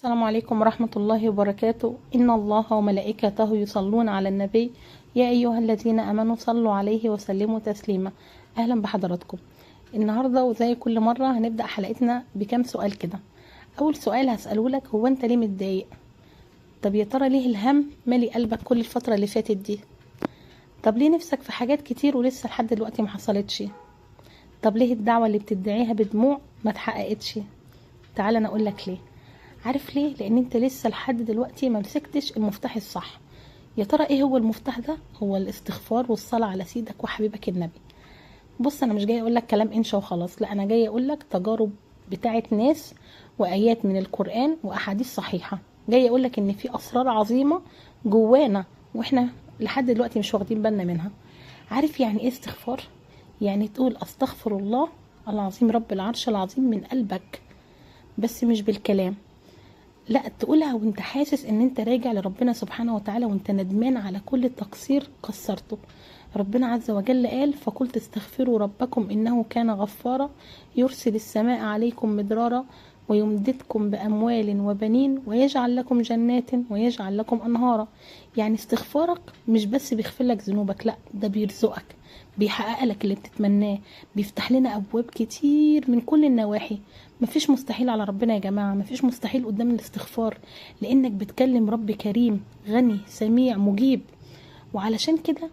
السلام عليكم ورحمة الله وبركاته. إن الله وملائكته يصلون على النبي يا أيها الذين آمنوا صلوا عليه وسلموا تسليما. أهلا بحضراتكم. النهاردة وزي كل مرة هنبدأ حلقتنا بكم سؤال كده. أول سؤال هسأله لك، هو أنت ليه متضايق؟ طب يا ترى ليه الهم مالي قلبك كل الفترة اللي فاتت دي؟ طب ليه نفسك في حاجات كتير ولسه لحد دلوقتي ما حصلتش؟ طب ليه الدعوة اللي بتدعيها بدموع ما اتحققتش؟ تعال أنا أقول لك ليه. عارف ليه؟ لان انت لسه لحد دلوقتي ما مسكتش المفتاح الصح. يا ترى ايه هو المفتاح ده؟ هو الاستغفار والصلاة على سيدك وحبيبك النبي. بص، انا مش جاي اقول لك كلام انشا وخلاص، لا، انا جاي اقول لك تجارب بتاعت ناس وايات من القرآن واحاديث صحيحة. جاي اقول لك ان في اسرار عظيمة جوانا واحنا لحد دلوقتي مش واخدين بالنا منها. عارف يعني ايه استغفار؟ يعني تقول استغفر الله العظيم رب العرش العظيم من قلبك، بس مش بالكلام، لا، تقولها وانت حاسس ان انت راجع لربنا سبحانه وتعالى وانت ندمان على كل تقصير قصرته. ربنا عز وجل قال: فقلت استغفروا ربكم انه كان غفارا يرسل السماء عليكم مدرارا ويمددكم باموال وبنين ويجعل لكم جنات ويجعل لكم انهارا. يعني استغفارك مش بس بيغفر لك ذنوبك، لا، ده بيرزقك، بيحقق لك اللي بتتمناه، بيفتح لنا ابواب كتير من كل النواحي. مفيش مستحيل على ربنا يا جماعة، مفيش مستحيل قدام الاستغفار، لانك بتكلم رب كريم غني سميع مجيب. وعلشان كده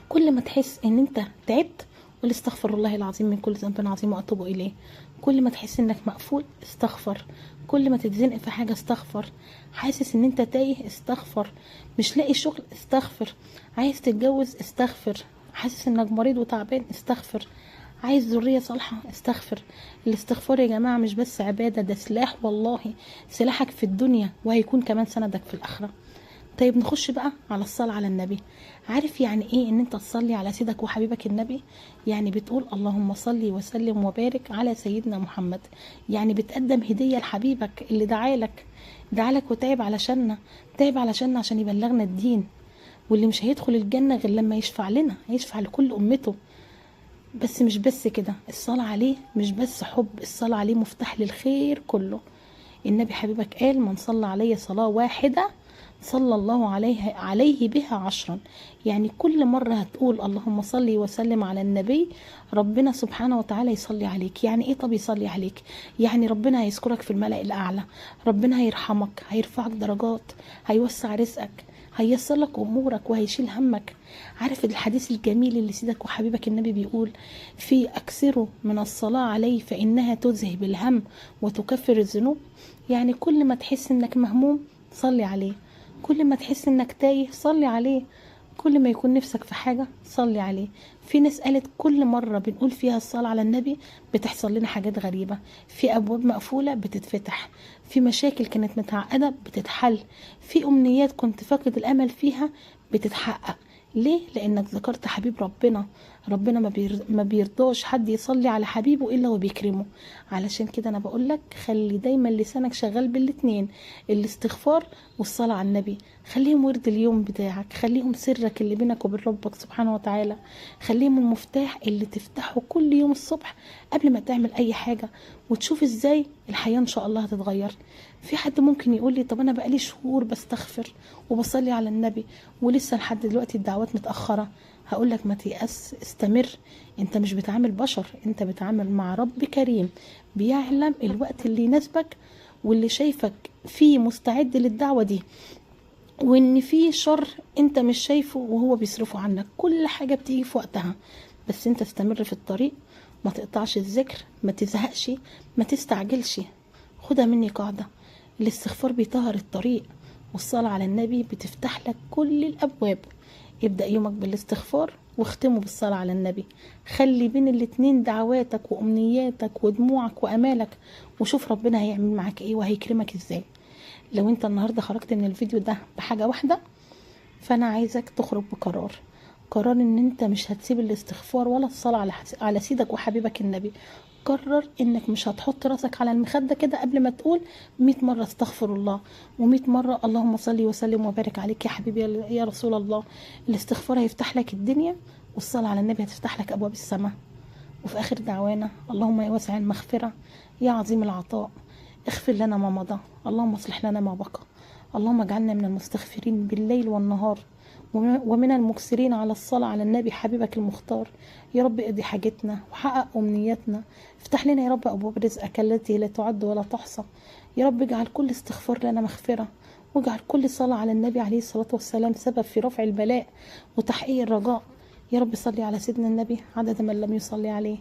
كل ما تحس ان انت تعبت قول استغفر الله العظيم من كل ذنب عظيم واتوب اليه. كل ما تحس انك مقفول استغفر. كل ما تتزنق في حاجة استغفر. حاسس ان انت تايه استغفر. مش لاقي شغل استغفر. عايز تتجوز استغفر. حاسس انك مريض وتعبان استغفر. عايز ذرية صالحة استغفر. الاستغفار يا جماعة مش بس عبادة، ده سلاح، والله سلاحك في الدنيا وهيكون كمان سندك في الآخرة. طيب نخش بقى على الصلاة على النبي. عارف يعني ايه ان انت تصلي على سيدك وحبيبك النبي؟ يعني بتقول اللهم صلي وسلم وبارك على سيدنا محمد. يعني بتقدم هدية لحبيبك اللي دعالك وتعب علشاننا، تعب علشاننا عشان يبلغنا الدين، واللي مش هيدخل الجنة غير لما يشفع لنا، يشفع لكل أمته. بس مش بس كده، الصلاة عليه مش بس حب، الصلاة عليه مفتاح للخير كله. النبي حبيبك قال: من صلى عليه صلاة واحدة صلى الله عليه بها 10. يعني كل مرة هتقول اللهم صلي وسلم على النبي ربنا سبحانه وتعالى يصلي عليك. يعني ايه؟ طب يصلي عليك يعني ربنا هيذكرك في الملأ الأعلى، ربنا هيرحمك، هيرفعك درجات، هيوسع رزقك، هييسر لك امورك وهيشيل همك. عارف الحديث الجميل اللي سيدك وحبيبك النبي بيقول في اكثروا من الصلاة عليه فانها تذهب الهم وتكفر الذنوب؟ يعني كل ما تحس انك مهموم صلي عليه، كل ما تحس انك تايه صلي عليه، كل ما يكون نفسك في حاجة صلي عليه. في ناس قالت كل مرة بنقول فيها الصلاة على النبي بتحصل لنا حاجات غريبة، في أبواب مقفولة بتتفتح، في مشاكل كانت متعقدة بتتحل، في أمنيات كنت فاقد الأمل فيها بتتحقق. ليه؟ لأنك ذكرت حبيب ربنا. ربنا ما بيرضاش حد يصلي على حبيبه إلا وبيكرمه. علشان كده أنا بقولك خلي دايما لسانك شغال بالاتنين، الاستغفار والصلاة على النبي. خليهم ورد اليوم بتاعك، خليهم سرك اللي بينك وبين ربك سبحانه وتعالى، خليهم المفتاح اللي تفتحه كل يوم الصبح قبل ما تعمل أي حاجة، وتشوف ازاي الحياة ان شاء الله هتتغير. في حد ممكن يقول لي طب انا بقالي شهور بستغفر وبصلي على النبي ولسه لحد دلوقتي الدعوات متأخرة. هقولك ما تيأس، استمر. انت مش بتعامل بشر، انت بتعامل مع رب كريم بيعلم الوقت اللي يناسبك واللي شايفك فيه مستعد للدعوة دي، وان في شر انت مش شايفه وهو بيصرفه عنك. كل حاجة بتيجي في وقتها، بس انت استمر في الطريق، ما تقطعش الذكر، ما تزهقش، ما تستعجلش. خدها مني قاعدة: الاستغفار بيطهر الطريق والصلاة على النبي بتفتح لك كل الأبواب. ابدأ يومك بالاستغفار واختمه بالصلاة على النبي. خلي بين الاتنين دعواتك وأمنياتك ودموعك وأمالك، وشوف ربنا هيعمل معك ايه وهيكرمك ازاي. لو انت النهاردة خرجت من الفيديو ده بحاجة واحدة، فأنا عايزك تخرج قرار ان انت مش هتسيب الاستغفار ولا الصلاة على سيدك وحبيبك النبي. قرر انك مش هتحط راسك على المخدة كده قبل ما تقول 100 مرة استغفر الله و100 مرة اللهم صلي وسلم وبارك عليك يا حبيبي يا رسول الله. الاستغفار هيفتح لك الدنيا، والصلاة على النبي هتفتح لك ابواب السماء. وفي اخر دعوانا اللهم يا واسع المغفرة يا عظيم العطاء اغفر لنا ما مضى، اللهم اصلح لنا ما بقى، اللهم اجعلنا من المستغفرين بالليل والنهار، ومن المكثرين على الصلاة على النبي حبيبك المختار. يا رب اقضي حاجتنا وحقق أمنياتنا، افتح لنا يا رب أبواب رزقك التي لا تعد ولا تحصى. يا رب اجعل كل استغفار لنا مغفرة، واجعل كل صلاة على النبي عليه الصلاة والسلام سبب في رفع البلاء وتحقيق الرجاء. يا رب صلي على سيدنا النبي عدد من لم يصلي عليه.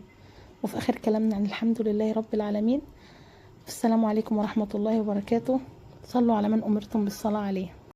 وفي آخر كلامنا عن الحمد لله رب العالمين. السلام عليكم ورحمة الله وبركاته. صلوا على من أمرتم بالصلاة عليه.